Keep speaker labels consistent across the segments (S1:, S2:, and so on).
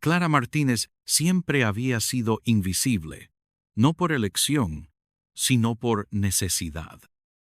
S1: Clara Martínez siempre había sido invisible, no por elección, sino por necesidad.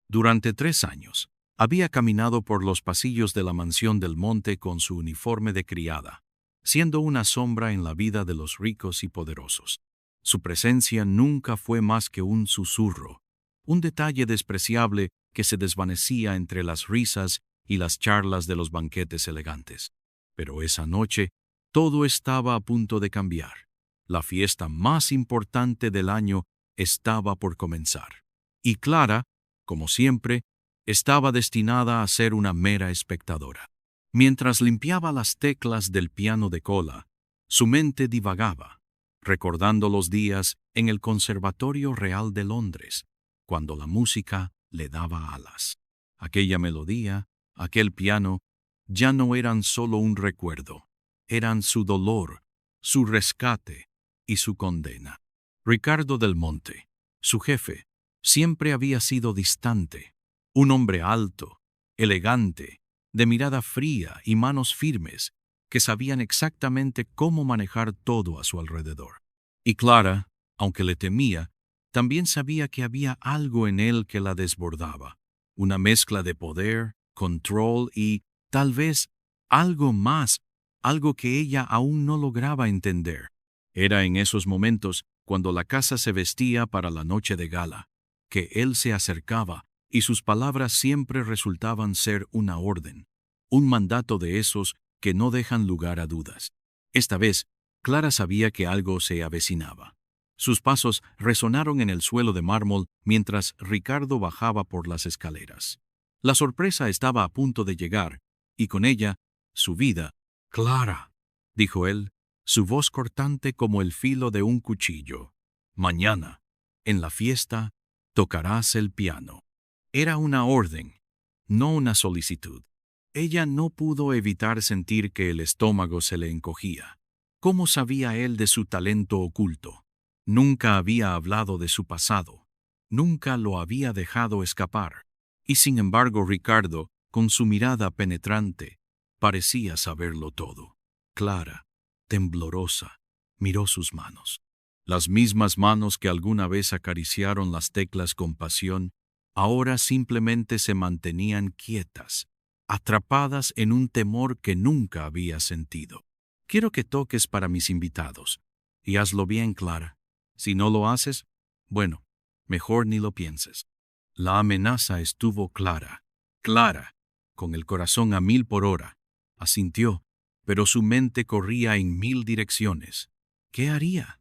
S1: Durante 3 años, había caminado por los pasillos de la mansión del monte con su uniforme de criada, siendo una sombra en la vida de los ricos y poderosos. Su presencia nunca fue más que un susurro, un detalle despreciable que se desvanecía entre las risas y las charlas de los banquetes elegantes. Pero esa noche, todo estaba a punto de cambiar. La fiesta más importante del año estaba por comenzar. Y Clara, como siempre, estaba destinada a ser una mera espectadora. Mientras limpiaba las teclas del piano de cola, su mente divagaba, recordando los días en el Conservatorio Real de Londres, cuando la música le daba alas. Aquella melodía, aquel piano, ya no eran solo un recuerdo, eran su dolor, su rescate y su condena. Ricardo del Monte, su jefe, siempre había sido distante, un hombre alto, elegante, de mirada fría y manos firmes, que sabían exactamente cómo manejar todo a su alrededor. Y Clara, aunque le temía, también sabía que había algo en él que la desbordaba, una mezcla de poder, control y, tal vez, algo más, algo que ella aún no lograba entender. Era en esos momentos, cuando la casa se vestía para la noche de gala, que él se acercaba y sus palabras siempre resultaban ser una orden, un mandato de esos que no dejan lugar a dudas. Esta vez, Clara sabía que algo se avecinaba. Sus pasos resonaron en el suelo de mármol mientras Ricardo bajaba por las escaleras. La sorpresa estaba a punto de llegar, y con ella, su vida. «Clara», dijo él, su voz cortante como el filo de un cuchillo. «Mañana, en la fiesta, tocarás el piano». Era una orden, no una solicitud. Ella no pudo evitar sentir que el estómago se le encogía. ¿Cómo sabía él de su talento oculto? Nunca había hablado de su pasado. Nunca lo había dejado escapar. Y sin embargo Ricardo, con su mirada penetrante, parecía saberlo todo. Clara, temblorosa, miró sus manos. Las mismas manos que alguna vez acariciaron las teclas con pasión, ahora simplemente se mantenían quietas, atrapadas en un temor que nunca había sentido. «Quiero que toques para mis invitados, y hazlo bien, Clara. Si no lo haces, bueno, mejor ni lo pienses». La amenaza estuvo clara. Clara, con el corazón a 1000 por hora, asintió, pero su mente corría en 1000 direcciones. ¿Qué haría?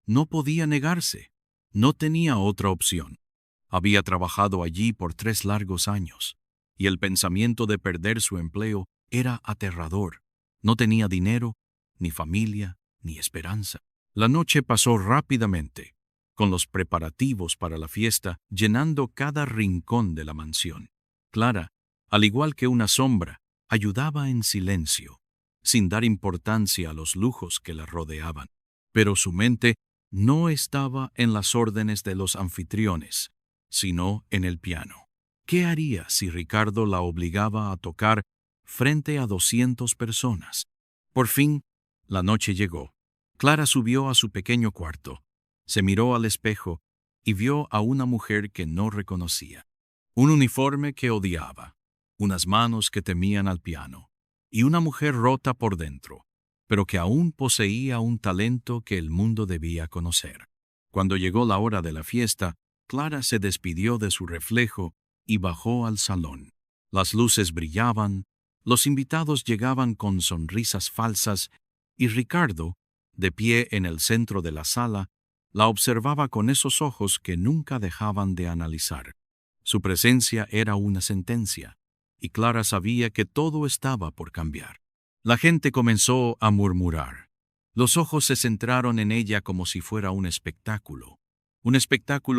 S1: No podía negarse. No tenía otra opción. Había trabajado allí por 3 largos años, y el pensamiento de perder su empleo era aterrador. No tenía dinero, ni familia, ni esperanza. La noche pasó rápidamente, con los preparativos para la fiesta llenando cada rincón de la mansión. Clara, al igual que una sombra, ayudaba en silencio, sin dar importancia a los lujos que la rodeaban. Pero su mente no estaba en las órdenes de los anfitriones, sino en el piano. ¿Qué haría si Ricardo la obligaba a tocar frente a 200 personas? Por fin, la noche llegó. Clara subió a su pequeño cuarto, se miró al espejo y vio a una mujer que no reconocía. Un uniforme que odiaba, unas manos que temían al piano, y una mujer rota por dentro, pero que aún poseía un talento que el mundo debía conocer. Cuando llegó la hora de la fiesta, Clara se despidió de su reflejo y bajó al salón. Las luces brillaban, los invitados llegaban con sonrisas falsas, y Ricardo, de pie en el centro de la sala, la observaba con esos ojos que nunca dejaban de analizar. Su presencia era una sentencia, y Clara sabía que todo estaba por cambiar. La gente comenzó a murmurar. Los ojos se centraron en ella como si fuera un espectáculo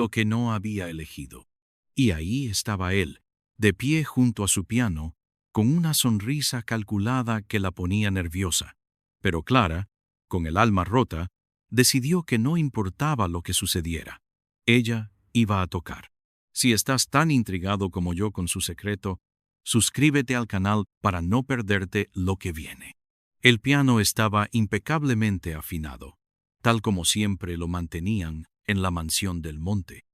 S1: que no había elegido. Y ahí estaba él, de pie junto a su piano, con una sonrisa calculada que la ponía nerviosa. Pero Clara, con el alma rota, decidió que no importaba lo que sucediera. Ella iba a tocar. Si estás tan intrigado como yo con su secreto, suscríbete al canal para no perderte lo que viene. El piano estaba impecablemente afinado, tal como siempre lo mantenían en la mansión del monte.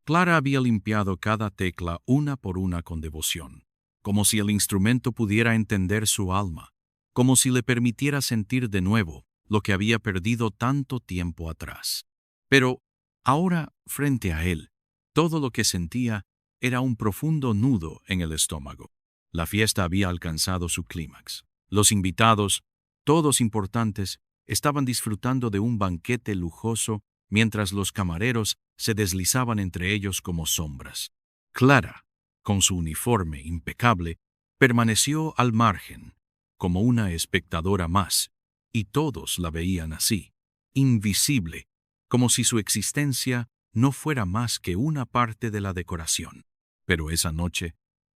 S1: Clara había limpiado cada tecla una por una con devoción, como si el instrumento pudiera entender su alma, como si le permitiera sentir de nuevo lo que había perdido tanto tiempo atrás. Pero ahora, frente a él, todo lo que sentía era un profundo nudo en el estómago. La fiesta había alcanzado su clímax. Los invitados, todos importantes, estaban disfrutando de un banquete lujoso mientras los camareros se deslizaban entre ellos como sombras. Clara, con su uniforme impecable, permaneció al margen, como una espectadora más, y todos la veían así, invisible, como si su existencia no fuera más que una parte de la decoración. Pero esa noche,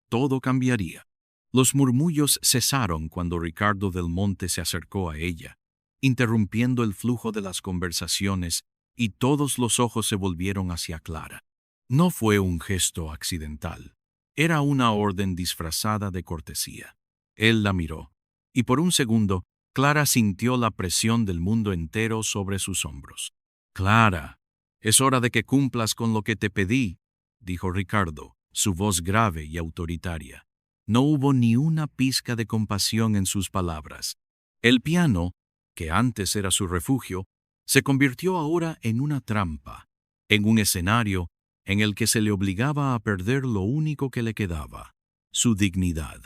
S1: todo cambiaría. Los murmullos cesaron cuando Ricardo del Monte se acercó a ella, interrumpiendo el flujo de las conversaciones, y todos los ojos se volvieron hacia Clara. No fue un gesto accidental, era una orden disfrazada de cortesía. Él la miró, y por un segundo, Clara sintió la presión del mundo entero sobre sus hombros. «Clara, es hora de que cumplas con lo que te pedí», dijo Ricardo, su voz grave y autoritaria. No hubo ni una pizca de compasión en sus palabras. El piano, que antes era su refugio, se convirtió ahora en una trampa, en un escenario en el que se le obligaba a perder lo único que le quedaba, su dignidad.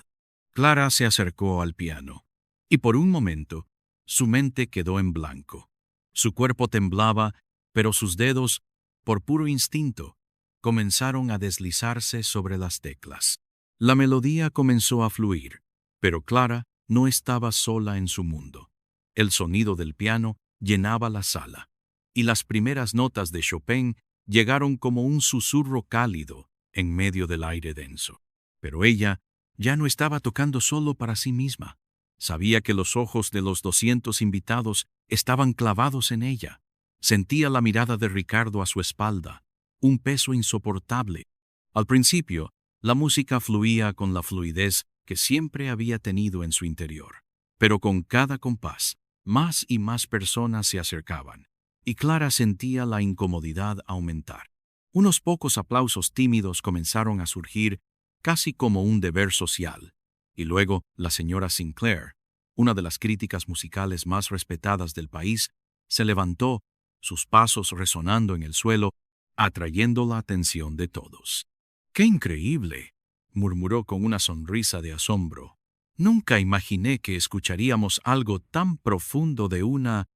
S1: Clara se acercó al piano, y por un momento su mente quedó en blanco. Su cuerpo temblaba, pero sus dedos, por puro instinto, comenzaron a deslizarse sobre las teclas. La melodía comenzó a fluir, pero Clara no estaba sola en su mundo. El sonido del piano llenaba la sala, y las primeras notas de Chopin llegaron como un susurro cálido en medio del aire denso. Pero ella ya no estaba tocando solo para sí misma. Sabía que los ojos de los 200 invitados estaban clavados en ella. Sentía la mirada de Ricardo a su espalda, un peso insoportable. Al principio, la música fluía con la fluidez que siempre había tenido en su interior. Pero con cada compás, más y más personas se acercaban, y Clara sentía la incomodidad aumentar. Unos pocos aplausos tímidos comenzaron a surgir, casi como un deber social, y luego la señora Sinclair, una de las críticas musicales más respetadas del país, se levantó, sus pasos resonando en el suelo, atrayendo la atención de todos. «¡Qué increíble!», murmuró con una sonrisa de asombro. «Nunca imaginé que escucharíamos algo tan profundo de una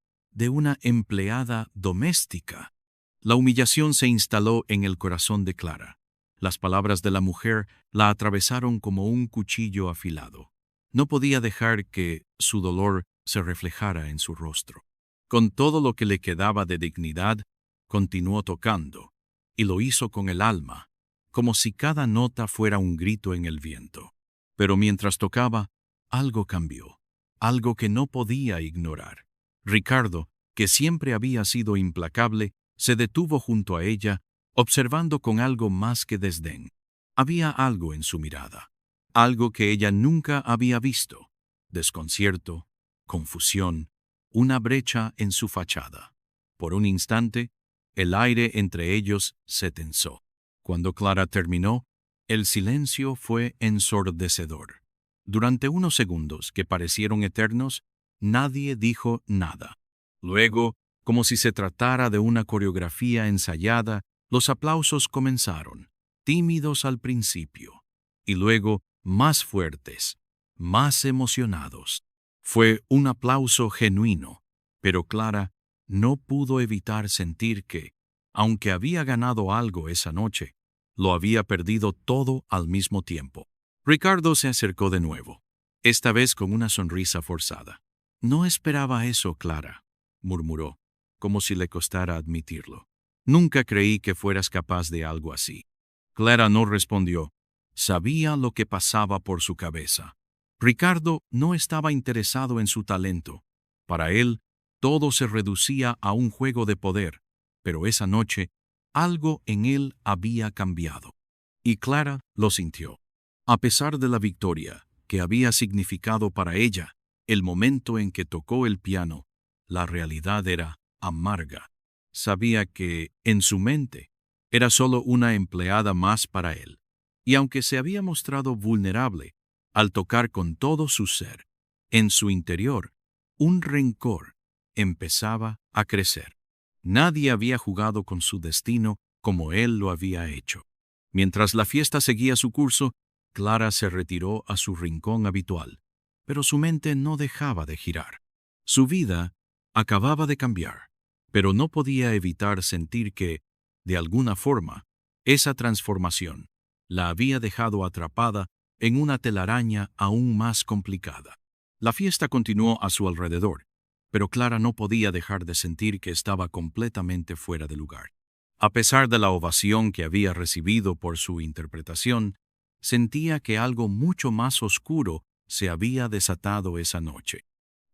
S1: empleada doméstica». La humillación se instaló en el corazón de Clara. Las palabras de la mujer la atravesaron como un cuchillo afilado. No podía dejar que su dolor se reflejara en su rostro. Con todo lo que le quedaba de dignidad, continuó tocando, y lo hizo con el alma, como si cada nota fuera un grito en el viento. Pero mientras tocaba, algo cambió, algo que no podía ignorar. Ricardo, que siempre había sido implacable, se detuvo junto a ella, observando con algo más que desdén. Había algo en su mirada, algo que ella nunca había visto: desconcierto, confusión, una brecha en su fachada. Por un instante, el aire entre ellos se tensó. Cuando Clara terminó, el silencio fue ensordecedor. Durante unos segundos que parecieron eternos, nadie dijo nada. Luego, como si se tratara de una coreografía ensayada, los aplausos comenzaron, tímidos al principio, y luego más fuertes, más emocionados. Fue un aplauso genuino, pero Clara no pudo evitar sentir que, aunque había ganado algo esa noche, lo había perdido todo al mismo tiempo. Ricardo se acercó de nuevo, esta vez con una sonrisa forzada. «No esperaba eso, Clara», murmuró, como si le costara admitirlo. «Nunca creí que fueras capaz de algo así». Clara no respondió. Sabía lo que pasaba por su cabeza. Ricardo no estaba interesado en su talento. Para él, todo se reducía a un juego de poder, pero esa noche, algo en él había cambiado. Y Clara lo sintió. A pesar de la victoria que había significado para ella, El momento en que tocó el piano, la realidad era amarga. Sabía que, en su mente, era solo una empleada más para él. Y aunque se había mostrado vulnerable, al tocar con todo su ser, en su interior, un rencor empezaba a crecer. Nadie había jugado con su destino como él lo había hecho. Mientras la fiesta seguía su curso, Clara se retiró a su rincón habitual, pero su mente no dejaba de girar. Su vida acababa de cambiar, pero no podía evitar sentir que, de alguna forma, esa transformación la había dejado atrapada en una telaraña aún más complicada. La fiesta continuó a su alrededor, pero Clara no podía dejar de sentir que estaba completamente fuera de lugar. A pesar de la ovación que había recibido por su interpretación, sentía que algo mucho más oscuro se había desatado esa noche.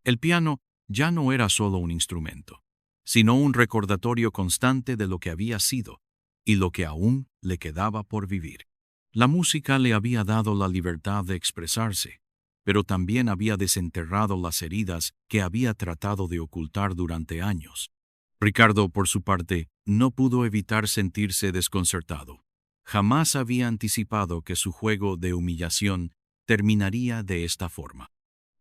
S1: El piano ya no era solo un instrumento, sino un recordatorio constante de lo que había sido y lo que aún le quedaba por vivir. La música le había dado la libertad de expresarse, pero también había desenterrado las heridas que había tratado de ocultar durante años. Ricardo, por su parte, no pudo evitar sentirse desconcertado. Jamás había anticipado que su juego de humillación terminaría de esta forma.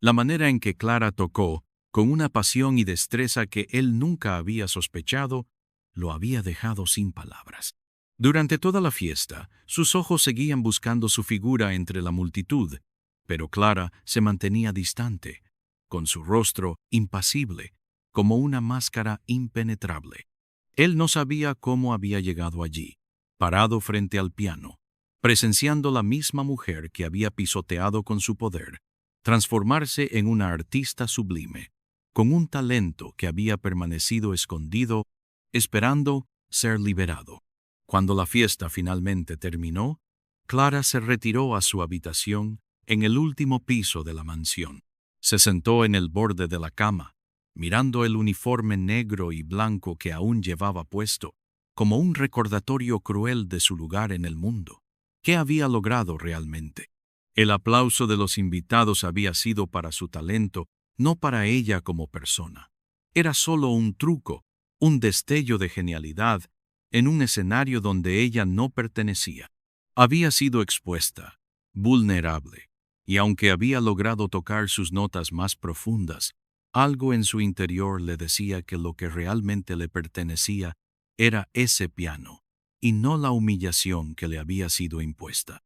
S1: La manera en que Clara tocó, con una pasión y destreza que él nunca había sospechado, lo había dejado sin palabras. Durante toda la fiesta, sus ojos seguían buscando su figura entre la multitud, pero Clara se mantenía distante, con su rostro impasible, como una máscara impenetrable. Él no sabía cómo había llegado allí, parado frente al piano, presenciando la misma mujer que había pisoteado con su poder, transformarse en una artista sublime, con un talento que había permanecido escondido, esperando ser liberado. Cuando la fiesta finalmente terminó, Clara se retiró a su habitación en el último piso de la mansión. Se sentó en el borde de la cama, mirando el uniforme negro y blanco que aún llevaba puesto, como un recordatorio cruel de su lugar en el mundo. ¿Qué había logrado realmente? El aplauso de los invitados había sido para su talento, no para ella como persona. Era solo un truco, un destello de genialidad, en un escenario donde ella no pertenecía. Había sido expuesta, vulnerable, y aunque había logrado tocar sus notas más profundas, algo en su interior le decía que lo que realmente le pertenecía era ese piano, y no la humillación que le había sido impuesta.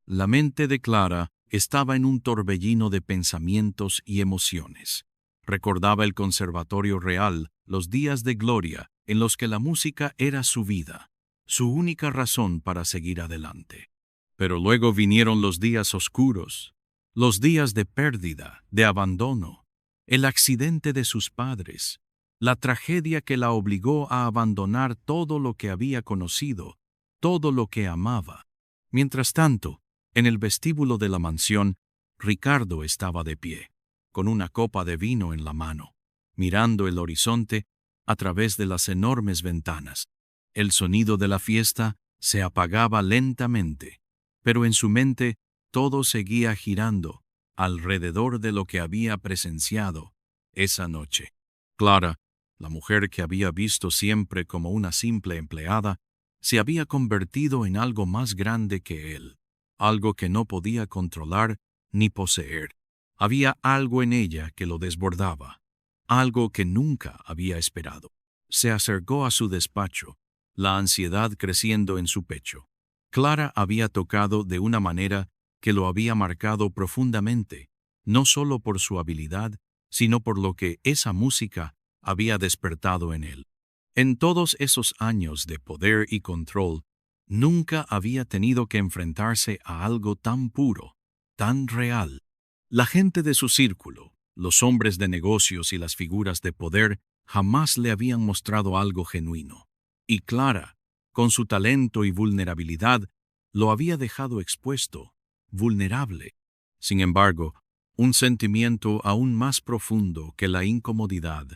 S1: La mente de Clara estaba en un torbellino de pensamientos y emociones. Recordaba el Conservatorio Real, los días de gloria en los que la música era su vida, su única razón para seguir adelante. Pero luego vinieron los días oscuros, los días de pérdida, de abandono, el accidente de sus padres, la tragedia que la obligó a abandonar todo lo que había conocido, todo lo que amaba. Mientras tanto, en el vestíbulo de la mansión, Ricardo estaba de pie, con una copa de vino en la mano, mirando el horizonte a través de las enormes ventanas. El sonido de la fiesta se apagaba lentamente, pero en su mente todo seguía girando alrededor de lo que había presenciado esa noche. Clara, la mujer que había visto siempre como una simple empleada, se había convertido en algo más grande que él, algo que no podía controlar ni poseer. Había algo en ella que lo desbordaba, algo que nunca había esperado. Se acercó a su despacho, la ansiedad creciendo en su pecho. Clara había tocado de una manera que lo había marcado profundamente, no solo por su habilidad, sino por lo que esa música había despertado en él. En todos esos años de poder y control, nunca había tenido que enfrentarse a algo tan puro, tan real. La gente de su círculo, los hombres de negocios y las figuras de poder jamás le habían mostrado algo genuino. Y Clara, con su talento y vulnerabilidad, lo había dejado expuesto, vulnerable. Sin embargo, un sentimiento aún más profundo que la incomodidad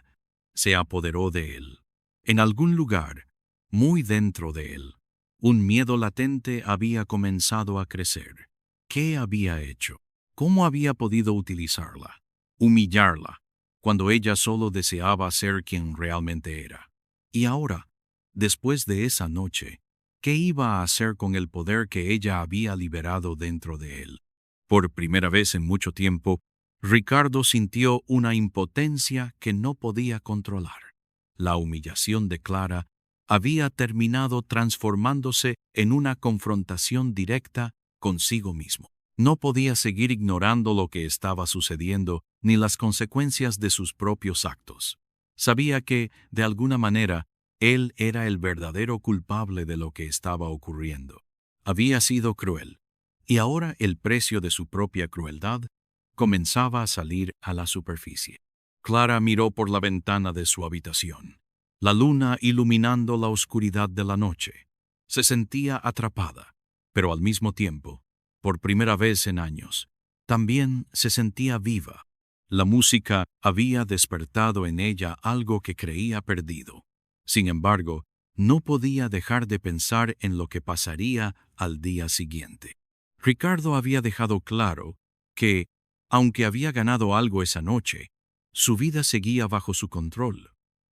S1: se apoderó de él. En algún lugar, muy dentro de él, un miedo latente había comenzado a crecer. ¿Qué había hecho? ¿Cómo había podido utilizarla? humillarla, cuando ella solo deseaba ser quien realmente era. Y ahora, después de esa noche, ¿qué iba a hacer con el poder que ella había liberado dentro de él? Por primera vez en mucho tiempo, Ricardo sintió una impotencia que no podía controlar. La humillación de Clara había terminado transformándose en una confrontación directa consigo mismo. No podía seguir ignorando lo que estaba sucediendo ni las consecuencias de sus propios actos. Sabía que, de alguna manera, él era el verdadero culpable de lo que estaba ocurriendo. Había sido cruel, y ahora el precio de su propia crueldad comenzaba a salir a la superficie. Clara miró por la ventana de su habitación, la luna iluminando la oscuridad de la noche. Se sentía atrapada, pero al mismo tiempo, por primera vez en años, también se sentía viva. La música había despertado en ella algo que creía perdido. Sin embargo, no podía dejar de pensar en lo que pasaría al día siguiente. Ricardo había dejado claro que, aunque había ganado algo esa noche, su vida seguía bajo su control.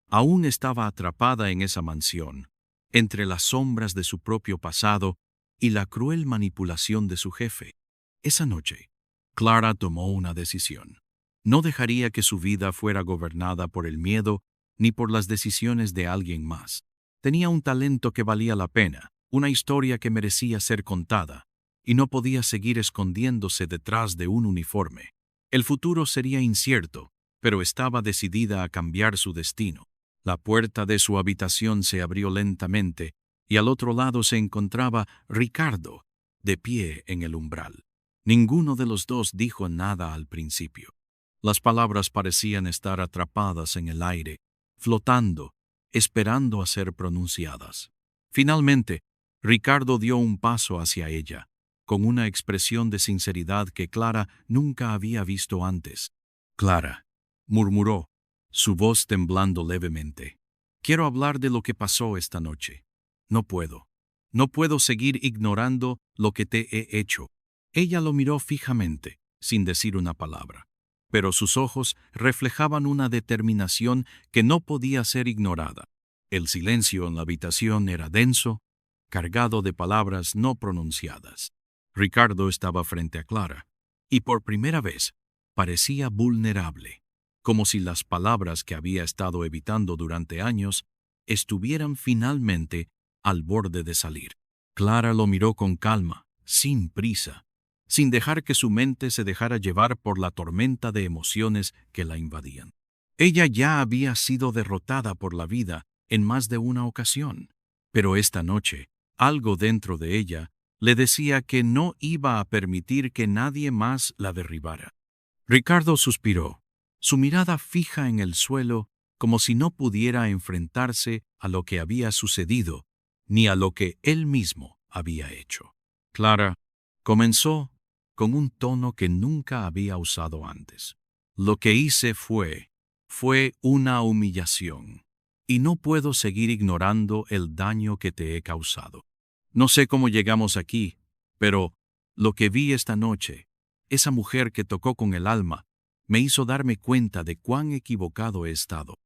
S1: Aún estaba atrapada en esa mansión, entre las sombras de su propio pasado y la cruel manipulación de su jefe. Esa noche, Clara tomó una decisión. No dejaría que su vida fuera gobernada por el miedo ni por las decisiones de alguien más. Tenía un talento que valía la pena, una historia que merecía ser contada, y no podía seguir escondiéndose detrás de un uniforme. El futuro sería incierto, pero estaba decidida a cambiar su destino. La puerta de su habitación se abrió lentamente, y al otro lado se encontraba Ricardo, de pie en el umbral. Ninguno de los dos dijo nada al principio. Las palabras parecían estar atrapadas en el aire, flotando, esperando a ser pronunciadas. Finalmente, Ricardo dio un paso hacia ella, con una expresión de sinceridad que Clara nunca había visto antes. «Clara», murmuró, su voz temblando levemente, «quiero hablar de lo que pasó esta noche. No puedo. No puedo seguir ignorando lo que te he hecho». Ella lo miró fijamente, sin decir una palabra, pero sus ojos reflejaban una determinación que no podía ser ignorada. El silencio en la habitación era denso, cargado de palabras no pronunciadas. Ricardo estaba frente a Clara, y por primera vez parecía vulnerable, como si las palabras que había estado evitando durante años estuvieran finalmente al borde de salir. Clara lo miró con calma, sin prisa, sin dejar que su mente se dejara llevar por la tormenta de emociones que la invadían. Ella ya había sido derrotada por la vida en más de una ocasión, pero esta noche, algo dentro de ella le decía que no iba a permitir que nadie más la derribara. Ricardo suspiró, su mirada fija en el suelo, como si no pudiera enfrentarse a lo que había sucedido, ni a lo que él mismo había hecho. Clara comenzó con un tono que nunca había usado antes. «Lo que hice fue una humillación, y no puedo seguir ignorando el daño que te he causado. No sé cómo llegamos aquí, pero lo que vi esta noche, esa mujer que tocó con el alma, me hizo darme cuenta de cuán equivocado he estado».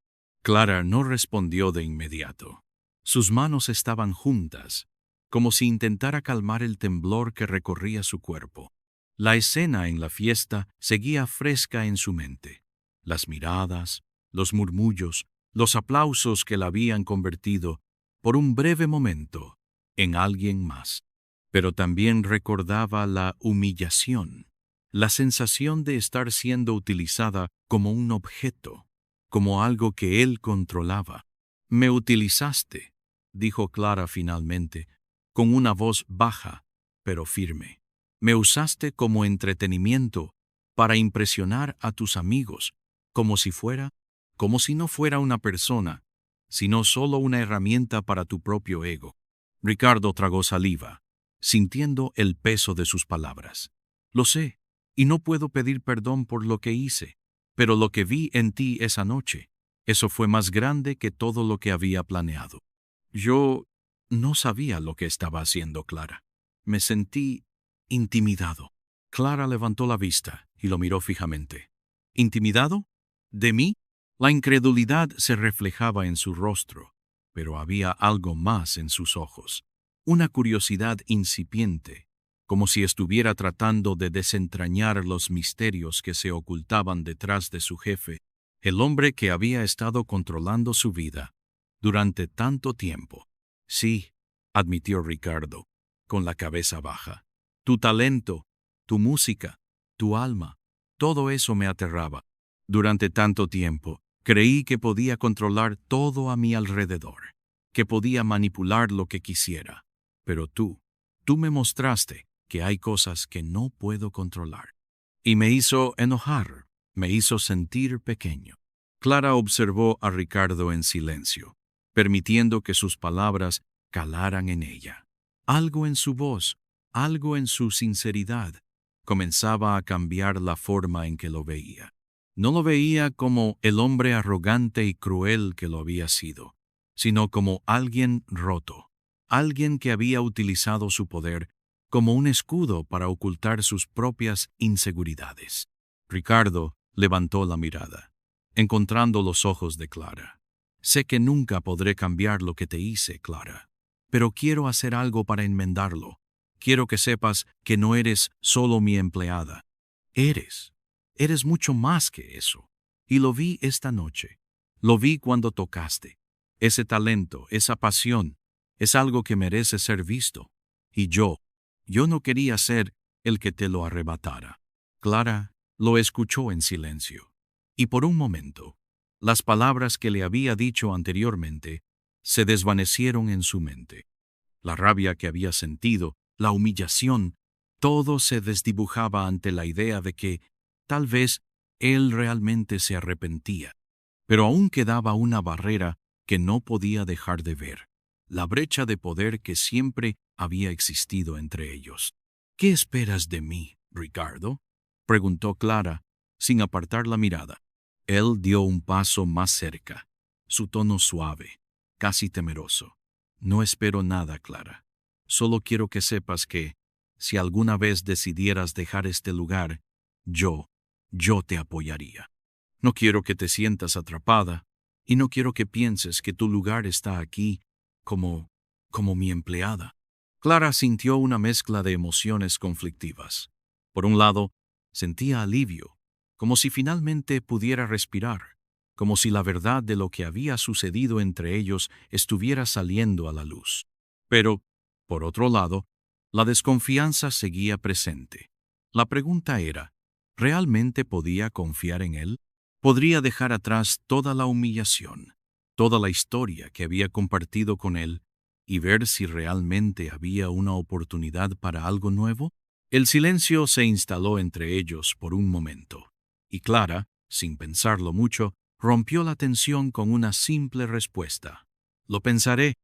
S1: Clara no respondió de inmediato. Sus manos estaban juntas, como si intentara calmar el temblor que recorría su cuerpo. La escena en la fiesta seguía fresca en su mente. Las miradas, los murmullos, los aplausos que la habían convertido, por un breve momento, en alguien más. Pero también recordaba la humillación, la sensación de estar siendo utilizada como un objeto, como algo que él controlaba. «Me utilizaste», dijo Clara finalmente, con una voz baja, pero firme. «Me usaste como entretenimiento para impresionar a tus amigos, como si no fuera una persona, sino solo una herramienta para tu propio ego». Ricardo tragó saliva, sintiendo el peso de sus palabras. «Lo sé, y no puedo pedir perdón por lo que hice, pero lo que vi en ti esa noche, eso fue más grande que todo lo que había planeado. Yo no sabía lo que estaba haciendo, Clara. Me sentí intimidado». Clara levantó la vista y lo miró fijamente. ¿Intimidado? ¿De mí? La incredulidad se reflejaba en su rostro, pero había algo más en sus ojos, una curiosidad incipiente, como si estuviera tratando de desentrañar los misterios que se ocultaban detrás de su jefe, el hombre que había estado controlando su vida durante tanto tiempo. Sí, admitió Ricardo, con la cabeza baja. Tu talento, tu música, tu alma, todo eso me aterraba. Durante tanto tiempo, creí que podía controlar todo a mi alrededor, que podía manipular lo que quisiera. Pero tú me mostraste que hay cosas que no puedo controlar. Y me hizo enojar, me hizo sentir pequeño. Clara observó a Ricardo en silencio, permitiendo que sus palabras calaran en ella. Algo en su voz, algo en su sinceridad, comenzaba a cambiar la forma en que lo veía. No lo veía como el hombre arrogante y cruel que lo había sido, sino como alguien roto, alguien que había utilizado su poder como un escudo para ocultar sus propias inseguridades. Ricardo levantó la mirada, encontrando los ojos de Clara. Sé que nunca podré cambiar lo que te hice, Clara, pero quiero hacer algo para enmendarlo. Quiero que sepas que no eres solo mi empleada. Eres mucho más que eso. Y lo vi esta noche. Lo vi cuando tocaste. Ese talento, esa pasión, es algo que merece ser visto. Y yo no quería ser el que te lo arrebatara. Clara lo escuchó en silencio. Y por un momento, las palabras que le había dicho anteriormente se desvanecieron en su mente. La rabia que había sentido, la humillación, todo se desdibujaba ante la idea de que, tal vez, él realmente se arrepentía. Pero aún quedaba una barrera que no podía dejar de ver, la brecha de poder que siempre había existido entre ellos. ¿Qué esperas de mí, Ricardo?, preguntó Clara, sin apartar la mirada. Él dio un paso más cerca, su tono suave, casi temeroso. No espero nada, Clara. Solo quiero que sepas que, si alguna vez decidieras dejar este lugar, yo te apoyaría. No quiero que te sientas atrapada, y no quiero que pienses que tu lugar está aquí como mi empleada. Clara sintió una mezcla de emociones conflictivas. Por un lado, sentía alivio, como si finalmente pudiera respirar, como si la verdad de lo que había sucedido entre ellos estuviera saliendo a la luz. Pero, por otro lado, la desconfianza seguía presente. La pregunta era, ¿realmente podía confiar en él? ¿Podría dejar atrás toda la humillación, toda la historia que había compartido con él, y ver si realmente había una oportunidad para algo nuevo? El silencio se instaló entre ellos por un momento, y Clara, sin pensarlo mucho, rompió la tensión con una simple respuesta. Lo pensaré.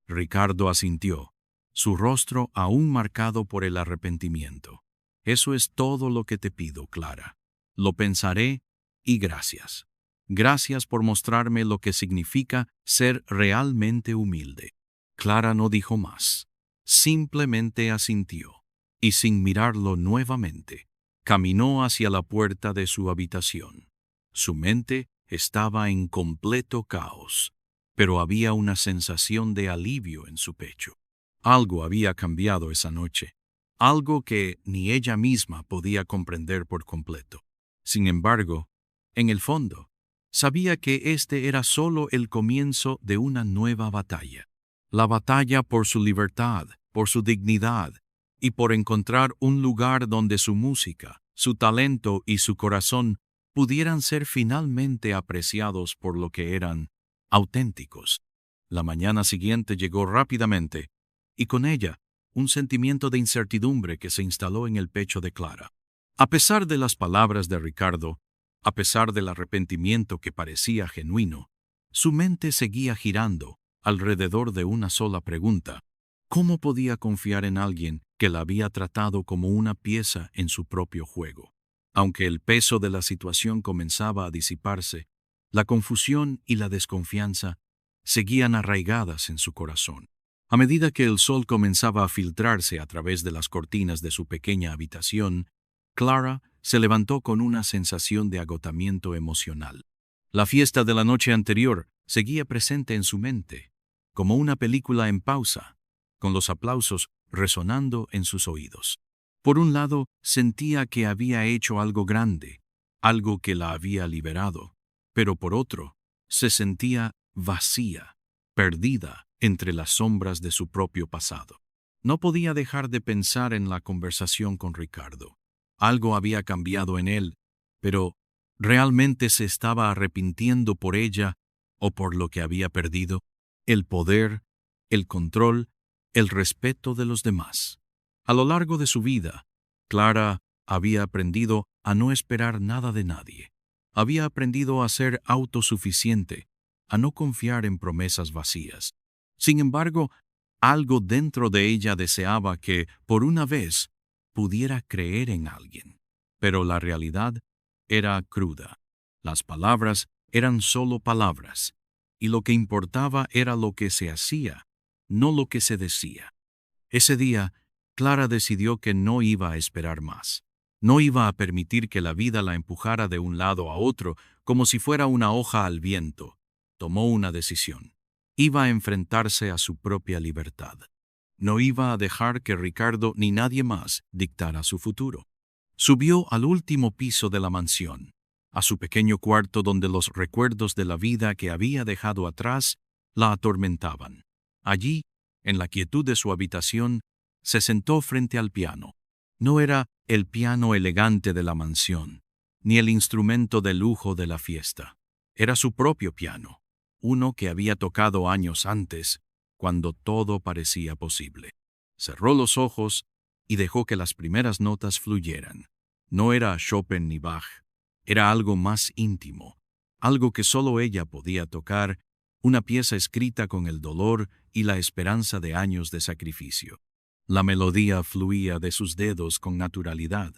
S1: Ricardo asintió, su rostro aún marcado por el arrepentimiento. Eso es todo lo que te pido, Clara. Lo pensaré y gracias. Gracias por mostrarme lo que significa ser realmente humilde. Clara no dijo más. Simplemente asintió, y sin mirarlo nuevamente, caminó hacia la puerta de su habitación. Su mente estaba en completo caos, pero había una sensación de alivio en su pecho. Algo había cambiado esa noche, algo que ni ella misma podía comprender por completo. Sin embargo, en el fondo, sabía que este era solo el comienzo de una nueva batalla. La batalla por su libertad, por su dignidad, y por encontrar un lugar donde su música, su talento y su corazón pudieran ser finalmente apreciados por lo que eran, auténticos. La mañana siguiente llegó rápidamente, y con ella un sentimiento de incertidumbre que se instaló en el pecho de Clara. A pesar de las palabras de Ricardo, a pesar del arrepentimiento que parecía genuino, su mente seguía girando alrededor de una sola pregunta: ¿cómo podía confiar en alguien que la había tratado como una pieza en su propio juego? Aunque el peso de la situación comenzaba a disiparse, la confusión y la desconfianza seguían arraigadas en su corazón. A medida que el sol comenzaba a filtrarse a través de las cortinas de su pequeña habitación, Clara se levantó con una sensación de agotamiento emocional. La fiesta de la noche anterior seguía presente en su mente, como una película en pausa, con los aplausos resonando en sus oídos. Por un lado, sentía que había hecho algo grande, algo que la había liberado, pero por otro, se sentía vacía, perdida entre las sombras de su propio pasado. No podía dejar de pensar en la conversación con Ricardo. Algo había cambiado en él, pero ¿realmente se estaba arrepintiendo por ella o por lo que había perdido? El poder, el control, el respeto de los demás. A lo largo de su vida, Clara había aprendido a no esperar nada de nadie. Había aprendido a ser autosuficiente, a no confiar en promesas vacías. Sin embargo, algo dentro de ella deseaba que, por una vez, pudiera creer en alguien. Pero la realidad era cruda. Las palabras eran solo palabras, y lo que importaba era lo que se hacía, no lo que se decía. Ese día, Clara decidió que no iba a esperar más. No iba a permitir que la vida la empujara de un lado a otro como si fuera una hoja al viento. Tomó una decisión. Iba a enfrentarse a su propia libertad. No iba a dejar que Ricardo ni nadie más dictara su futuro. Subió al último piso de la mansión, a su pequeño cuarto donde los recuerdos de la vida que había dejado atrás la atormentaban. Allí, en la quietud de su habitación, se sentó frente al piano. No era el piano elegante de la mansión, ni el instrumento de lujo de la fiesta. Era su propio piano, uno que había tocado años antes, cuando todo parecía posible. Cerró los ojos y dejó que las primeras notas fluyeran. No era Chopin ni Bach, era algo más íntimo, algo que solo ella podía tocar, una pieza escrita con el dolor y la esperanza de años de sacrificio. La melodía fluía de sus dedos con naturalidad,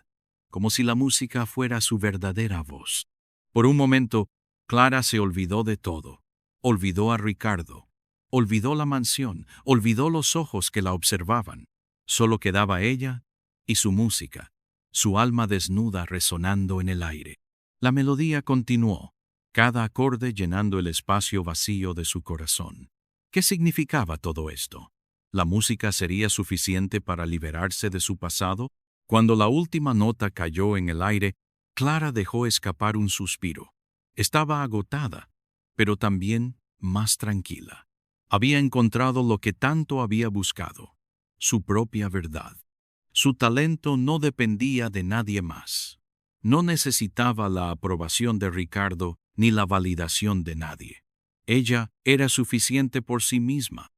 S1: como si la música fuera su verdadera voz. Por un momento, Clara se olvidó de todo. Olvidó a Ricardo, olvidó la mansión, olvidó los ojos que la observaban. Solo quedaba ella y su música, su alma desnuda resonando en el aire. La melodía continuó, cada acorde llenando el espacio vacío de su corazón. ¿Qué significaba todo esto? ¿La música sería suficiente para liberarse de su pasado? Cuando la última nota cayó en el aire, Clara dejó escapar un suspiro. Estaba agotada, pero también más tranquila. Había encontrado lo que tanto había buscado, su propia verdad. Su talento no dependía de nadie más. No necesitaba la aprobación de Ricardo ni la validación de nadie. Ella era suficiente por sí misma.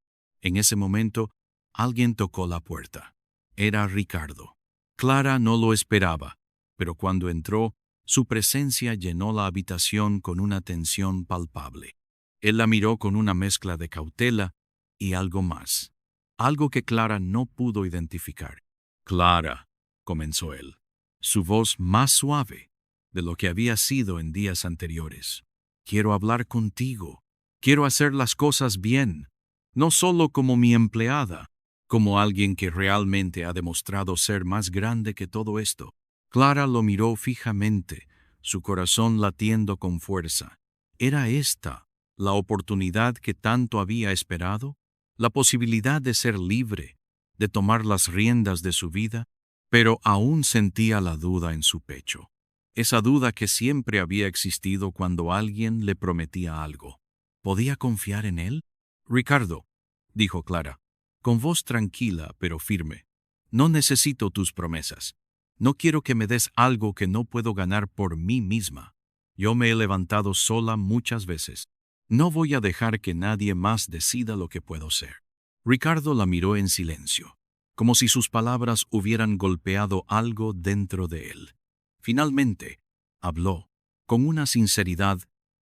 S1: En ese momento, alguien tocó la puerta. Era Ricardo. Clara no lo esperaba, pero cuando entró, su presencia llenó la habitación con una tensión palpable. Él la miró con una mezcla de cautela y algo más, algo que Clara no pudo identificar. «Clara», comenzó él, su voz más suave de lo que había sido en días anteriores. «Quiero hablar contigo. Quiero hacer las cosas bien, no solo como mi empleada, como alguien que realmente ha demostrado ser más grande que todo esto». Clara lo miró fijamente, su corazón latiendo con fuerza. ¿Era esta la oportunidad que tanto había esperado? ¿La posibilidad de ser libre, de tomar las riendas de su vida? Pero aún sentía la duda en su pecho. Esa duda que siempre había existido cuando alguien le prometía algo. ¿Podía confiar en él? «Ricardo», dijo Clara, con voz tranquila pero firme, «no necesito tus promesas. No quiero que me des algo que no puedo ganar por mí misma. Yo me he levantado sola muchas veces. No voy a dejar que nadie más decida lo que puedo ser». Ricardo la miró en silencio, como si sus palabras hubieran golpeado algo dentro de él. Finalmente, habló, con una sinceridad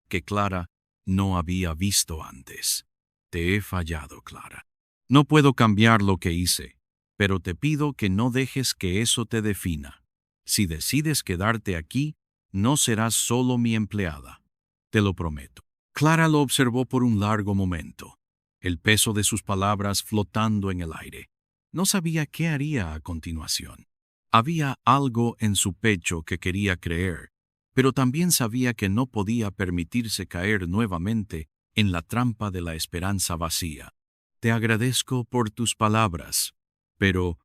S1: que Clara no había visto antes. «Te he fallado, Clara. No puedo cambiar lo que hice, pero te pido que no dejes que eso te defina. Si decides quedarte aquí, no serás solo mi empleada. Te lo prometo». Clara lo observó por un largo momento, el peso de sus palabras flotando en el aire. No sabía qué haría a continuación. Había algo en su pecho que quería creer, pero también sabía que no podía permitirse caer nuevamente en la trampa de la esperanza vacía. Te agradezco por tus palabras, pero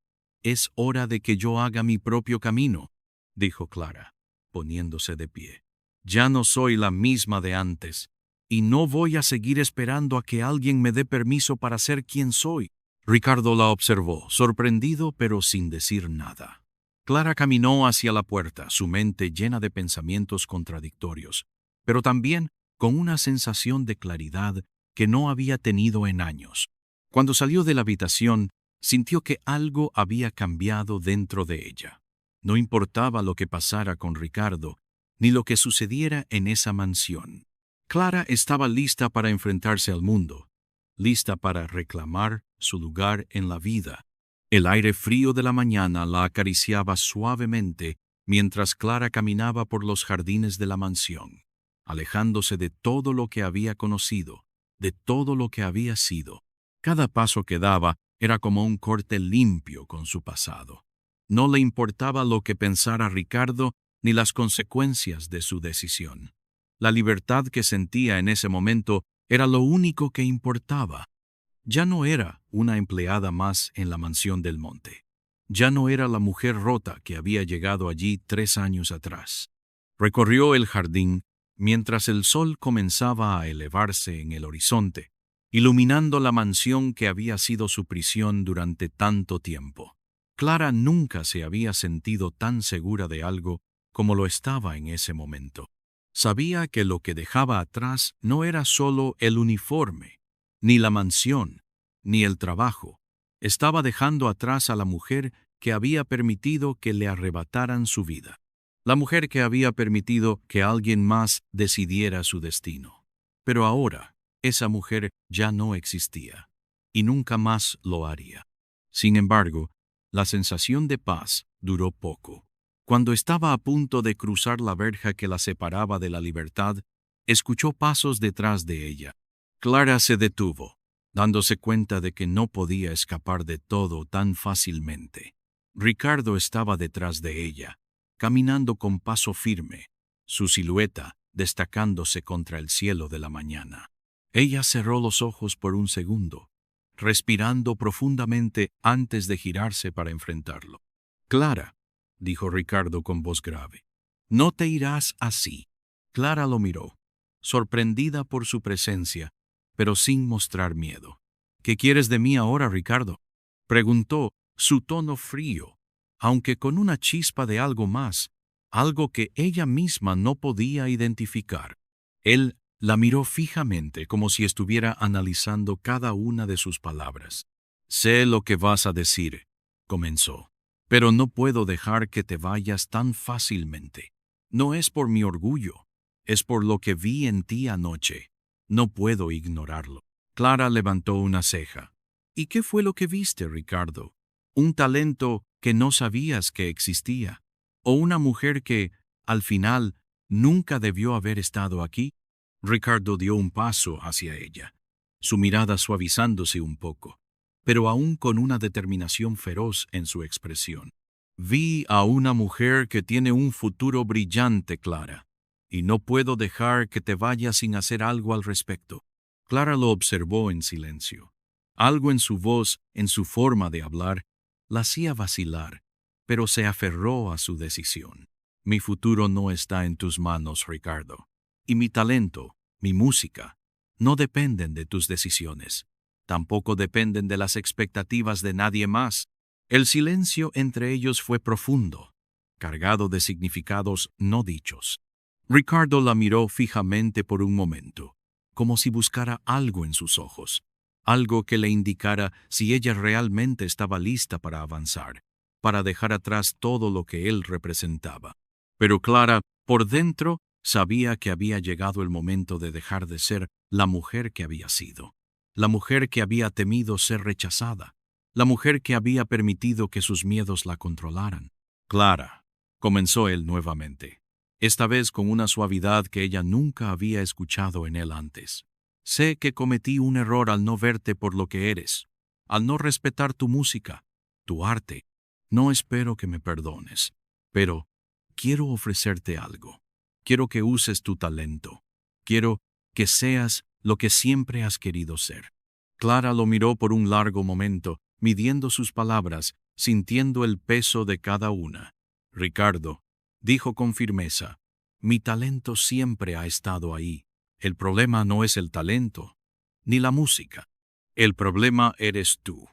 S1: es hora de que yo haga mi propio camino, dijo Clara, poniéndose de pie. Ya no soy la misma de antes, y no voy a seguir esperando a que alguien me dé permiso para ser quien soy. Ricardo la observó, sorprendido pero sin decir nada. Clara caminó hacia la puerta, su mente llena de pensamientos contradictorios, pero también con una sensación de claridad que no había tenido en años. Cuando salió de la habitación, sintió que algo había cambiado dentro de ella. No importaba lo que pasara con Ricardo, ni lo que sucediera en esa mansión. Clara estaba lista para enfrentarse al mundo, lista para reclamar su lugar en la vida. El aire frío de la mañana la acariciaba suavemente mientras Clara caminaba por los jardines de la mansión, alejándose de todo lo que había conocido, de todo lo que había sido. Cada paso que daba era como un corte limpio con su pasado. No le importaba lo que pensara Ricardo ni las consecuencias de su decisión. La libertad que sentía en ese momento era lo único que importaba. Ya no era una empleada más en la mansión del monte. Ya no era la mujer rota que había llegado allí 3 años atrás. Recorrió el jardín mientras el sol comenzaba a elevarse en el horizonte, iluminando la mansión que había sido su prisión durante tanto tiempo. Clara nunca se había sentido tan segura de algo como lo estaba en ese momento. Sabía que lo que dejaba atrás no era solo el uniforme, ni la mansión, ni el trabajo. Estaba dejando atrás a la mujer que había permitido que le arrebataran su vida. La mujer que había permitido que alguien más decidiera su destino. Pero ahora, esa mujer ya no existía, y nunca más lo haría. Sin embargo, la sensación de paz duró poco. Cuando estaba a punto de cruzar la verja que la separaba de la libertad, escuchó pasos detrás de ella. Clara se detuvo, dándose cuenta de que no podía escapar de todo tan fácilmente. Ricardo estaba detrás de ella, caminando con paso firme, su silueta destacándose contra el cielo de la mañana. Ella cerró los ojos por un segundo, respirando profundamente antes de girarse para enfrentarlo. «Clara», dijo Ricardo con voz grave, «no te irás así». Clara lo miró, sorprendida por su presencia, pero sin mostrar miedo. «¿Qué quieres de mí ahora, Ricardo?», preguntó, su tono frío, aunque con una chispa de algo más, algo que ella misma no podía identificar. Él la miró fijamente como si estuviera analizando cada una de sus palabras. «Sé lo que vas a decir», comenzó, «pero no puedo dejar que te vayas tan fácilmente. No es por mi orgullo, es por lo que vi en ti anoche. No puedo ignorarlo». Clara levantó una ceja. «¿Y qué fue lo que viste, Ricardo? ¿Un talento que no sabías que existía? ¿O una mujer que, al final, nunca debió haber estado aquí?» Ricardo dio un paso hacia ella, su mirada suavizándose un poco, pero aún con una determinación feroz en su expresión. «Vi a una mujer que tiene un futuro brillante, Clara, y no puedo dejar que te vayas sin hacer algo al respecto». Clara lo observó en silencio. Algo en su voz, en su forma de hablar, la hacía vacilar, pero se aferró a su decisión. «Mi futuro no está en tus manos, Ricardo, y mi talento, mi música, no dependen de tus decisiones. Tampoco dependen de las expectativas de nadie más». El silencio entre ellos fue profundo, cargado de significados no dichos. Ricardo la miró fijamente por un momento, como si buscara algo en sus ojos, algo que le indicara si ella realmente estaba lista para avanzar, para dejar atrás todo lo que él representaba. Pero Clara, por dentro, sabía que había llegado el momento de dejar de ser la mujer que había sido, la mujer que había temido ser rechazada, la mujer que había permitido que sus miedos la controlaran. «Clara», comenzó él nuevamente, esta vez con una suavidad que ella nunca había escuchado en él antes. «Sé que cometí un error al no verte por lo que eres, al no respetar tu música, tu arte. No espero que me perdones, pero quiero ofrecerte algo. Quiero que uses tu talento. Quiero que seas lo que siempre has querido ser. Clara lo miró por un largo momento, midiendo sus palabras, sintiendo el peso de cada una. Ricardo, dijo con firmeza, mi talento siempre ha estado ahí. El problema no es el talento, ni la música. El problema eres tú,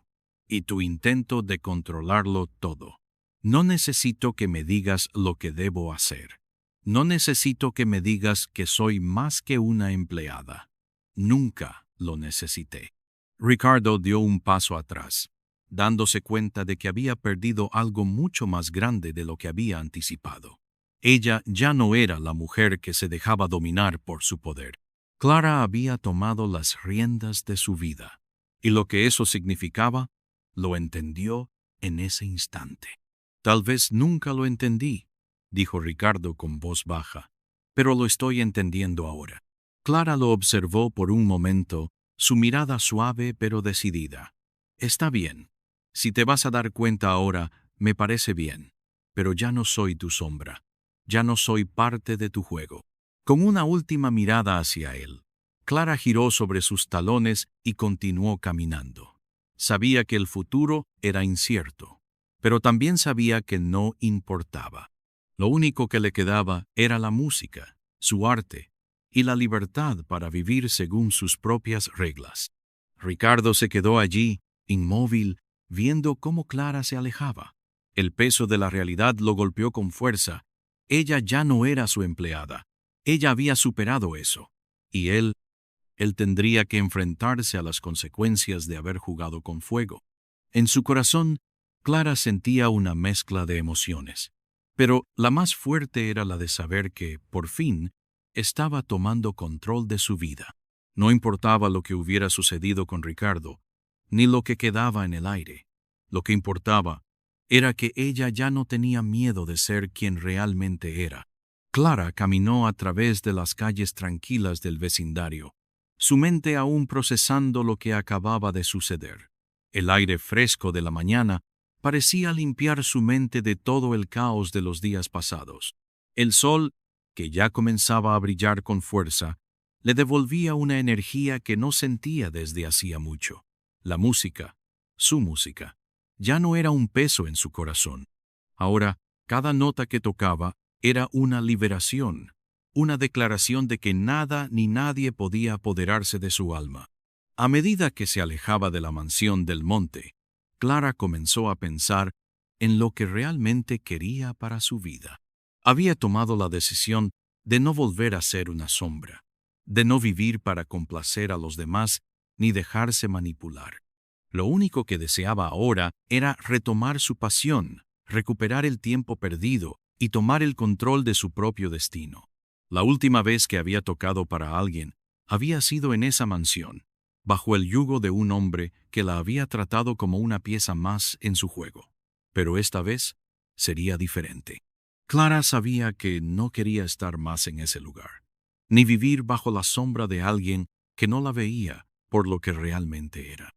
S1: y tu intento de controlarlo todo. No necesito que me digas lo que debo hacer. No necesito que me digas que soy más que una empleada. Nunca lo necesité. Ricardo dio un paso atrás, dándose cuenta de que había perdido algo mucho más grande de lo que había anticipado. Ella ya no era la mujer que se dejaba dominar por su poder. Clara había tomado las riendas de su vida, y lo que eso significaba, lo entendió en ese instante. Tal vez nunca lo entendí, dijo Ricardo con voz baja, pero lo estoy entendiendo ahora. Clara lo observó por un momento, su mirada suave pero decidida. Está bien. Si te vas a dar cuenta ahora, me parece bien, pero ya no soy tu sombra. Ya no soy parte de tu juego. Con una última mirada hacia él, Clara giró sobre sus talones y continuó caminando. Sabía que el futuro era incierto, pero también sabía que no importaba. Lo único que le quedaba era la música, su arte y la libertad para vivir según sus propias reglas. Ricardo se quedó allí, inmóvil, viendo cómo Clara se alejaba. El peso de la realidad lo golpeó con fuerza. Ella ya no era su empleada. Ella había superado eso. Y él tendría que enfrentarse a las consecuencias de haber jugado con fuego. En su corazón, Clara sentía una mezcla de emociones. Pero la más fuerte era la de saber que, por fin, estaba tomando control de su vida. No importaba lo que hubiera sucedido con Ricardo, ni lo que quedaba en el aire. Lo que importaba era que ella ya no tenía miedo de ser quien realmente era. Clara caminó a través de las calles tranquilas del vecindario, su mente aún procesando lo que acababa de suceder. El aire fresco de la mañana parecía limpiar su mente de todo el caos de los días pasados. El sol, que ya comenzaba a brillar con fuerza, le devolvía una energía que no sentía desde hacía mucho. La música, su música, ya no era un peso en su corazón. Ahora, cada nota que tocaba era una liberación, una declaración de que nada ni nadie podía apoderarse de su alma. A medida que se alejaba de la mansión del monte, Clara comenzó a pensar en lo que realmente quería para su vida. Había tomado la decisión de no volver a ser una sombra, de no vivir para complacer a los demás ni dejarse manipular. Lo único que deseaba ahora era retomar su pasión, recuperar el tiempo perdido y tomar el control de su propio destino. La última vez que había tocado para alguien había sido en esa mansión, bajo el yugo de un hombre que la había tratado como una pieza más en su juego. Pero esta vez sería diferente. Clara sabía que no quería estar más en ese lugar, ni vivir bajo la sombra de alguien que no la veía por lo que realmente era.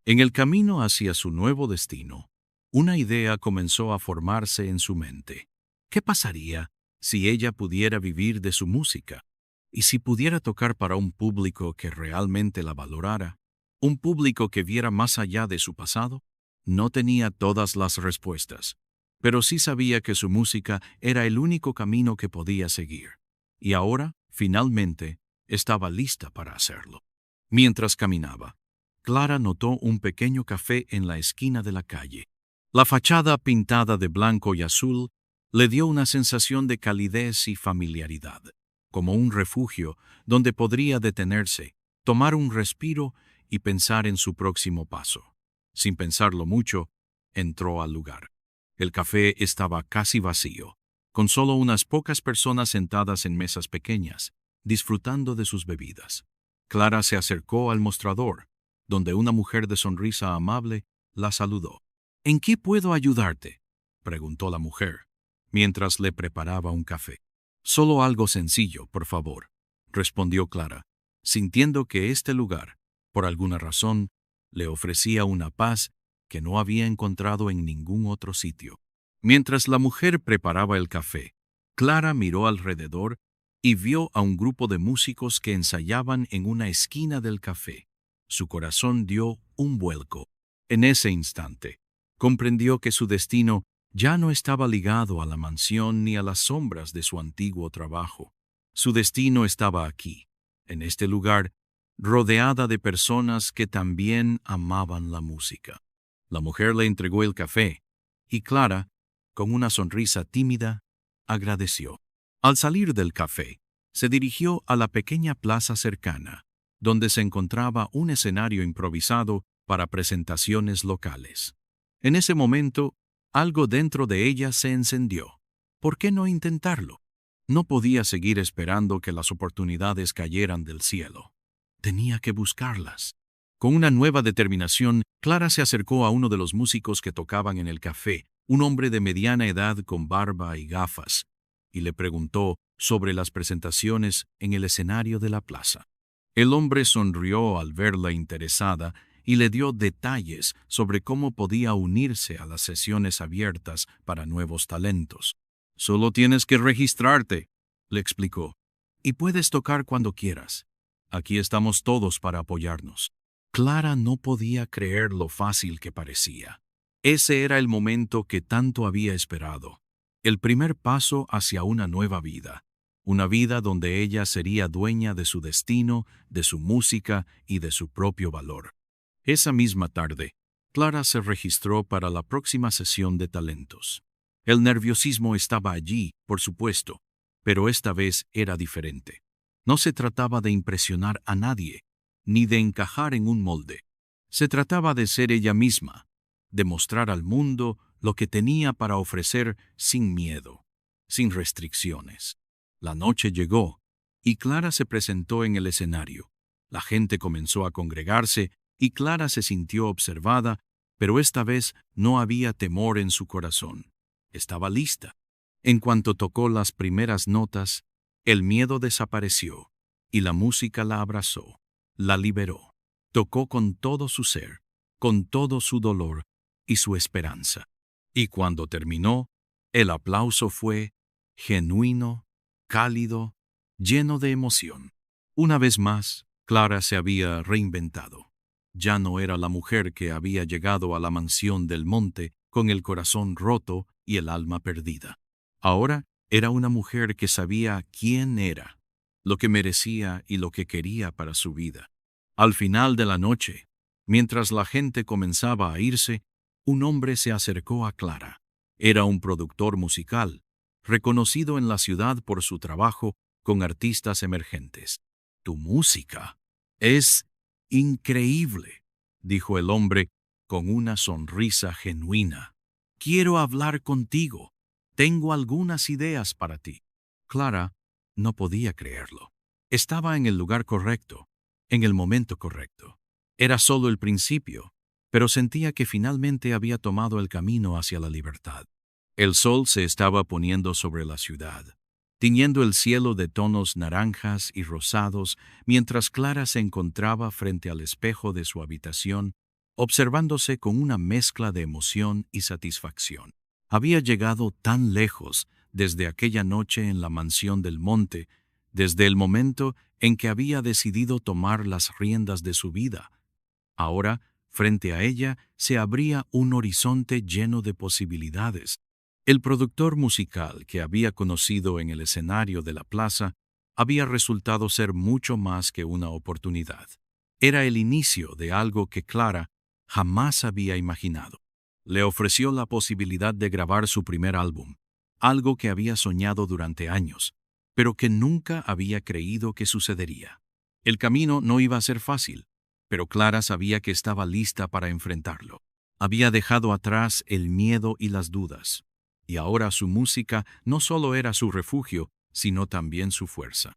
S1: En el camino hacia su nuevo destino, una idea comenzó a formarse en su mente. ¿Qué pasaría si ella pudiera vivir de su música? ¿Y si pudiera tocar para un público que realmente la valorara? ¿Un público que viera más allá de su pasado? No tenía todas las respuestas, pero sí sabía que su música era el único camino que podía seguir. Y ahora, finalmente, estaba lista para hacerlo. Mientras caminaba, Clara notó un pequeño café en la esquina de la calle. La fachada pintada de blanco y azul le dio una sensación de calidez y familiaridad, como un refugio donde podría detenerse, tomar un respiro y pensar en su próximo paso. Sin pensarlo mucho, entró al lugar. El café estaba casi vacío, con solo unas pocas personas sentadas en mesas pequeñas, disfrutando de sus bebidas. Clara se acercó al mostrador, donde una mujer de sonrisa amable la saludó. ¿En qué puedo ayudarte?, preguntó la mujer, mientras le preparaba un café. Solo algo sencillo, por favor, respondió Clara, sintiendo que este lugar, por alguna razón, le ofrecía una paz que no había encontrado en ningún otro sitio. Mientras la mujer preparaba el café, Clara miró alrededor y vio a un grupo de músicos que ensayaban en una esquina del café. Su corazón dio un vuelco. En ese instante, comprendió que su destino ya no estaba ligado a la mansión ni a las sombras de su antiguo trabajo. Su destino estaba aquí, en este lugar, rodeada de personas que también amaban la música. La mujer le entregó el café, y Clara, con una sonrisa tímida, agradeció. Al salir del café, se dirigió a la pequeña plaza cercana, donde se encontraba un escenario improvisado para presentaciones locales. En ese momento, algo dentro de ella se encendió. ¿Por qué no intentarlo? No podía seguir esperando que las oportunidades cayeran del cielo. Tenía que buscarlas. Con una nueva determinación, Clara se acercó a uno de los músicos que tocaban en el café, un hombre de mediana edad con barba y gafas, y le preguntó sobre las presentaciones en el escenario de la plaza. El hombre sonrió al verla interesada y le dio detalles sobre cómo podía unirse a las sesiones abiertas para nuevos talentos. «Solo tienes que registrarte», le explicó, «y puedes tocar cuando quieras. Aquí estamos todos para apoyarnos». Clara no podía creer lo fácil que parecía. Ese era el momento que tanto había esperado. El primer paso hacia una nueva vida. Una vida donde ella sería dueña de su destino, de su música y de su propio valor. Esa misma tarde, Clara se registró para la próxima sesión de talentos. El nerviosismo estaba allí, por supuesto, pero esta vez era diferente. No se trataba de impresionar a nadie, ni de encajar en un molde. Se trataba de ser ella misma, de mostrar al mundo lo que tenía para ofrecer sin miedo, sin restricciones. La noche llegó, y Clara se presentó en el escenario. La gente comenzó a congregarse, y Clara se sintió observada, pero esta vez no había temor en su corazón. Estaba lista. En cuanto tocó las primeras notas, el miedo desapareció, y la música la abrazó, la liberó. Tocó con todo su ser, con todo su dolor y su esperanza. Y cuando terminó, el aplauso fue genuino, cálido, lleno de emoción. Una vez más, Clara se había reinventado. Ya no era la mujer que había llegado a la mansión del monte con el corazón roto y el alma perdida. Ahora era una mujer que sabía quién era, lo que merecía y lo que quería para su vida. Al final de la noche, mientras la gente comenzaba a irse, un hombre se acercó a Clara. Era un productor musical, reconocido en la ciudad por su trabajo con artistas emergentes. «Tu música es increíble», dijo el hombre con una sonrisa genuina. «Quiero hablar contigo. Tengo algunas ideas para ti». Clara no podía creerlo. Estaba en el lugar correcto, en el momento correcto. Era solo el principio, pero sentía que finalmente había tomado el camino hacia la libertad. El sol se estaba poniendo sobre la ciudad, tiñendo el cielo de tonos naranjas y rosados, mientras Clara se encontraba frente al espejo de su habitación, observándose con una mezcla de emoción y satisfacción. Había llegado tan lejos desde aquella noche en la mansión del monte, desde el momento en que había decidido tomar las riendas de su vida. Ahora, frente a ella, se abría un horizonte lleno de posibilidades. El productor musical que había conocido en el escenario de la plaza había resultado ser mucho más que una oportunidad. Era el inicio de algo que Clara jamás había imaginado. Le ofreció la posibilidad de grabar su primer álbum, algo que había soñado durante años, pero que nunca había creído que sucedería. El camino no iba a ser fácil, pero Clara sabía que estaba lista para enfrentarlo. Había dejado atrás el miedo y las dudas, y ahora su música no solo era su refugio, sino también su fuerza.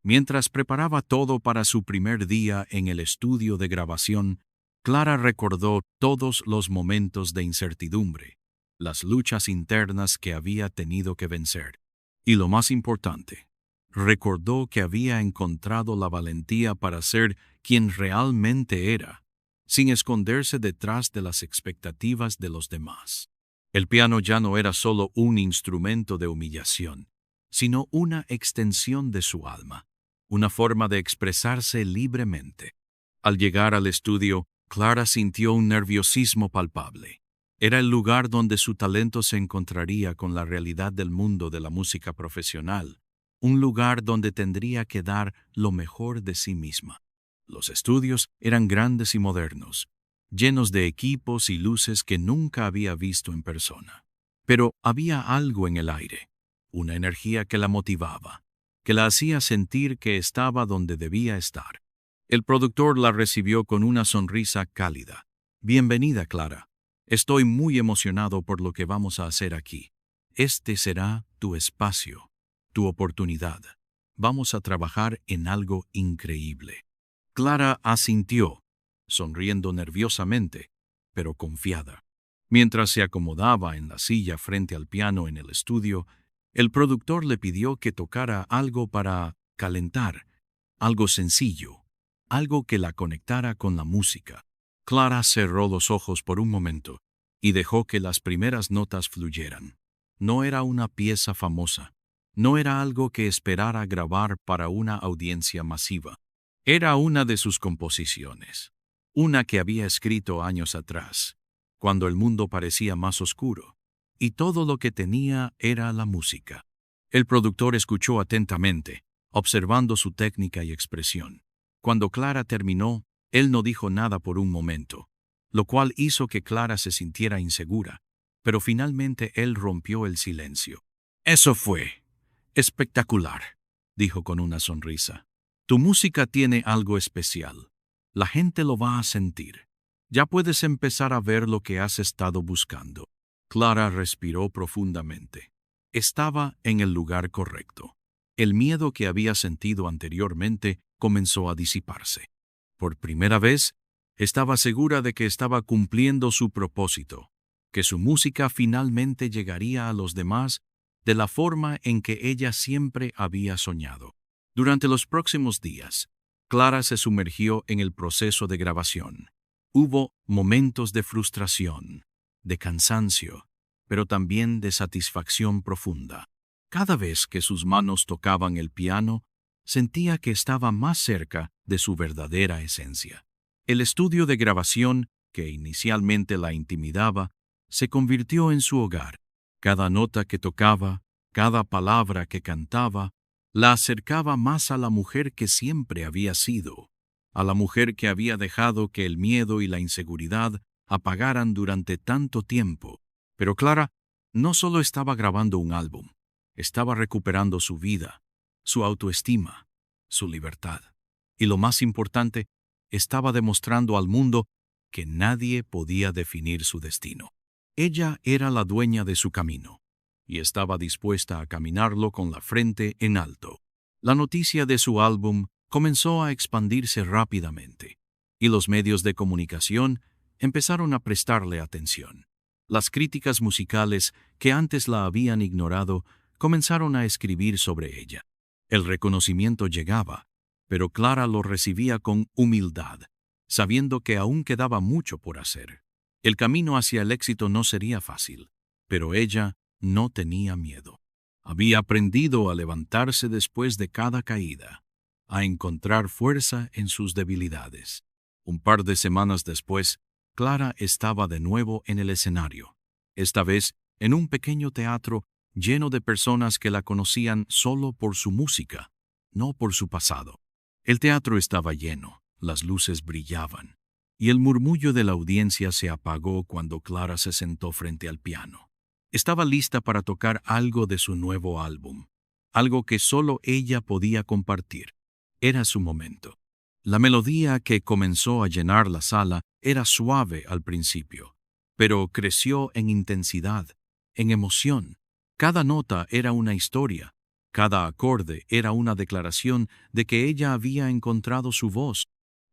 S1: Mientras preparaba todo para su primer día en el estudio de grabación, Clara recordó todos los momentos de incertidumbre, las luchas internas que había tenido que vencer. Y lo más importante, recordó que había encontrado la valentía para ser quien realmente era, sin esconderse detrás de las expectativas de los demás. El piano ya no era solo un instrumento de humillación, sino una extensión de su alma, una forma de expresarse libremente. Al llegar al estudio, Clara sintió un nerviosismo palpable. Era el lugar donde su talento se encontraría con la realidad del mundo de la música profesional, un lugar donde tendría que dar lo mejor de sí misma. Los estudios eran grandes y modernos, llenos de equipos y luces que nunca había visto en persona. Pero había algo en el aire, una energía que la motivaba, que la hacía sentir que estaba donde debía estar. El productor la recibió con una sonrisa cálida. «Bienvenida, Clara. Estoy muy emocionado por lo que vamos a hacer aquí. Este será tu espacio, tu oportunidad. Vamos a trabajar en algo increíble». Clara asintió, sonriendo nerviosamente, pero confiada. Mientras se acomodaba en la silla frente al piano en el estudio, el productor le pidió que tocara algo para calentar, algo sencillo, algo que la conectara con la música. Clara cerró los ojos por un momento y dejó que las primeras notas fluyeran. No era una pieza famosa, no era algo que esperara grabar para una audiencia masiva. Era una de sus composiciones, una que había escrito años atrás, cuando el mundo parecía más oscuro, y todo lo que tenía era la música. El productor escuchó atentamente, observando su técnica y expresión. Cuando Clara terminó, él no dijo nada por un momento, lo cual hizo que Clara se sintiera insegura, pero finalmente él rompió el silencio. «Eso fue espectacular», dijo con una sonrisa. «Tu música tiene algo especial. La gente lo va a sentir. Ya puedes empezar a ver lo que has estado buscando». Clara respiró profundamente. Estaba en el lugar correcto. El miedo que había sentido anteriormente comenzó a disiparse. Por primera vez, estaba segura de que estaba cumpliendo su propósito, que su música finalmente llegaría a los demás de la forma en que ella siempre había soñado. Durante los próximos días, Clara se sumergió en el proceso de grabación. Hubo momentos de frustración, de cansancio, pero también de satisfacción profunda. Cada vez que sus manos tocaban el piano, sentía que estaba más cerca de su verdadera esencia. El estudio de grabación, que inicialmente la intimidaba, se convirtió en su hogar. Cada nota que tocaba, cada palabra que cantaba, la acercaba más a la mujer que siempre había sido, a la mujer que había dejado que el miedo y la inseguridad apagaran durante tanto tiempo. Pero Clara no solo estaba grabando un álbum, estaba recuperando su vida, su autoestima, su libertad. Y lo más importante, estaba demostrando al mundo que nadie podía definir su destino. Ella era la dueña de su camino, y estaba dispuesta a caminarlo con la frente en alto. La noticia de su álbum comenzó a expandirse rápidamente, y los medios de comunicación empezaron a prestarle atención. Las críticas musicales que antes la habían ignorado comenzaron a escribir sobre ella. El reconocimiento llegaba, pero Clara lo recibía con humildad, sabiendo que aún quedaba mucho por hacer. El camino hacia el éxito no sería fácil, pero ella no tenía miedo. Había aprendido a levantarse después de cada caída, a encontrar fuerza en sus debilidades. Un par de semanas después, Clara estaba de nuevo en el escenario, esta vez en un pequeño teatro lleno de personas que la conocían solo por su música, no por su pasado. El teatro estaba lleno, las luces brillaban, y el murmullo de la audiencia se apagó cuando Clara se sentó frente al piano. Estaba lista para tocar algo de su nuevo álbum, algo que solo ella podía compartir. Era su momento. La melodía que comenzó a llenar la sala era suave al principio, pero creció en intensidad, en emoción. Cada nota era una historia, cada acorde era una declaración de que ella había encontrado su voz.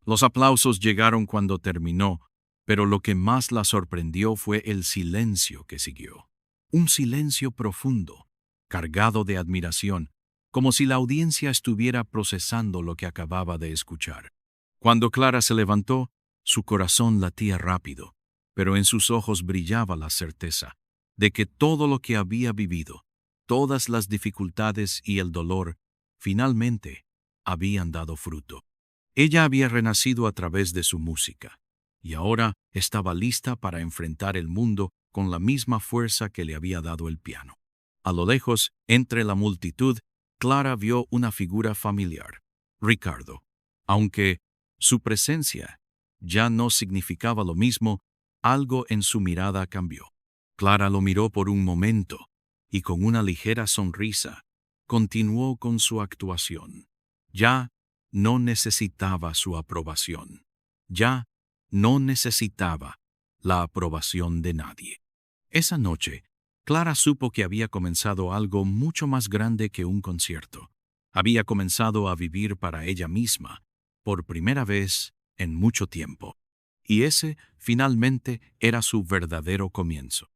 S1: Los aplausos llegaron cuando terminó, pero lo que más la sorprendió fue el silencio que siguió. Un silencio profundo, cargado de admiración, como si la audiencia estuviera procesando lo que acababa de escuchar. Cuando Clara se levantó, Su corazón latía rápido, pero en sus ojos brillaba la certeza de que todo lo que había vivido, todas las dificultades y el dolor, finalmente habían dado fruto. Ella había renacido a través de su música, y ahora estaba lista para enfrentar el mundo con la misma fuerza que le había dado el piano. A lo lejos, entre la multitud, Clara vio una figura familiar, Ricardo. Aunque su presencia ya no significaba lo mismo, algo en su mirada cambió. Clara lo miró por un momento, y con una ligera sonrisa, continuó con su actuación. Ya no necesitaba su aprobación. Ya no necesitaba la aprobación de nadie. Esa noche, Clara supo que había comenzado algo mucho más grande que un concierto. Había comenzado a vivir para ella misma, por primera vez en mucho tiempo. Y ese, finalmente, era su verdadero comienzo.